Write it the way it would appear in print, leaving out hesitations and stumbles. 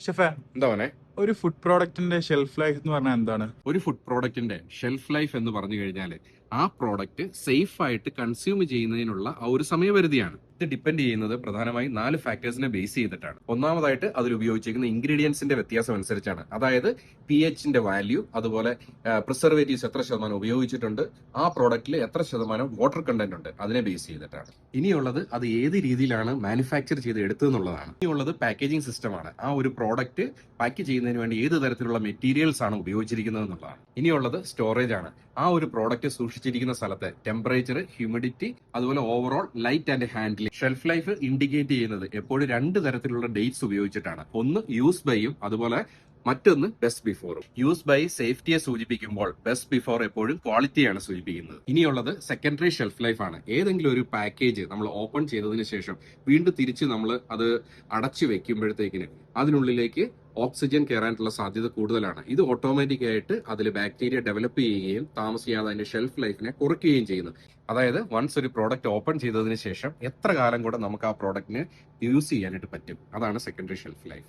ഷെഫേ, എന്താ പറഞ്ഞേ? ഒരു ഫുഡ് പ്രോഡക്റ്റിന്റെ ഷെൽഫ് ലൈഫ് എന്ന് പറഞ്ഞാൽ എന്താണ്? ഒരു ഫുഡ് പ്രോഡക്റ്റിന്റെ ഷെൽഫ് ലൈഫ് എന്ന് പറഞ്ഞു കഴിഞ്ഞാൽ ആ പ്രോഡക്റ്റ് സേഫ് ആയിട്ട് കൺസ്യൂം ചെയ്യുന്നതിനുള്ള ആ ഒരു സമയപരിധിയാണ്. ഇത് ഡിപ്പെൻഡ് ചെയ്യുന്നത് പ്രധാനമായും 4 ഫാക്ടേഴ്സിനെ ബേസ് ചെയ്തിട്ടാണ്. ഒന്നാമതായിട്ട് അതിൽ ഉപയോഗിച്ചിരിക്കുന്ന ഇൻഗ്രീഡിയൻസിന്റെ വ്യത്യാസം അനുസരിച്ചാണ്. അതായത് pHന്റെ വാല്യൂ, അതുപോലെ പ്രിസർവേറ്റീവ്സ് എത്ര ശതമാനം ഉപയോഗിച്ചിട്ടുണ്ട്, ആ പ്രോഡക്റ്റിൽ എത്ര ശതമാനം വാട്ടർ കണ്ടന്റ് ഉണ്ട്, അതിനെ ബേസ് ചെയ്തിട്ടാണ്. ഇനിയുള്ളത് അത് ഏത് രീതിയിലാണ് മാനുഫാക്ചർ ചെയ്ത് എടുത്തതെന്നുള്ളതാണ്. ഇനിയുള്ളത് പാക്കേജിംഗ് സിസ്റ്റമാണ്. ആ ഒരു പ്രോഡക്റ്റ് പാക്ക് ചെയ്യുന്നതിന് വേണ്ടി ഏത് തരത്തിലുള്ള മെറ്റീരിയൽസ് ആണ് ഉപയോഗിച്ചിരിക്കുന്നത് എന്നുള്ളതാണ്. ഇനിയുള്ളത് സ്റ്റോറേജ് ആണ്. ആ ഒരു പ്രോഡക്റ്റ് സൂക്ഷിച്ചിരിക്കുന്ന സ്ഥലത്തെ ടെമ്പറേച്ചർ, ഹ്യൂമിഡിറ്റി, അതുപോലെ overall light and handling. Shelf life indicate ചെയ്യുന്നത് എപ്പോഴും 2 തരത്തിലുള്ള ഡേറ്റ്സ് ഉപയോഗിച്ചിട്ടാണ്. ഒന്ന് യൂസ് ബൈയും അതുപോലെ മറ്റൊന്ന് ബെസ്റ്റ് ബിഫോറും. യൂസ് ബൈ സേഫ്റ്റിയെ സൂചിപ്പിക്കുമ്പോൾ ബെസ്റ്റ് ബിഫോർ എപ്പോഴും ക്വാളിറ്റിയാണ് സൂചിപ്പിക്കുന്നത്. ഇനിയുള്ളത് സെക്കൻഡറി ഷെൽഫ് ലൈഫ് ആണ്. ഏതെങ്കിലും ഒരു പാക്കേജ് നമ്മൾ ഓപ്പൺ ചെയ്തതിന് ശേഷം വീണ്ടും തിരിച്ച് നമ്മൾ അത് അടച്ചു വെക്കുമ്പോഴത്തേക്കിന് അതിനുള്ളിലേക്ക് ഓക്സിജൻ കയറാനുള്ള സാധ്യത കൂടുതലാണ്. ഇത് ഓട്ടോമാറ്റിക് ആയിട്ട് അതിൽ ബാക്ടീരിയ ഡെവലപ്പ് ചെയ്യുകയും താമസിയാതെ അതിന്റെ ഷെൽഫ് ലൈഫിനെ കുറയ്ക്കുകയും ചെയ്യുന്നു. അതായത് വൺസ് ഒരു പ്രോഡക്റ്റ് ഓപ്പൺ ചെയ്തതിന് ശേഷം എത്ര കാലം കൂടെ നമുക്ക് ആ പ്രോഡക്റ്റിനെ യൂസ് ചെയ്യാനായിട്ട് പറ്റും, അതാണ് സെക്കൻഡറി ഷെൽഫ് ലൈഫ്.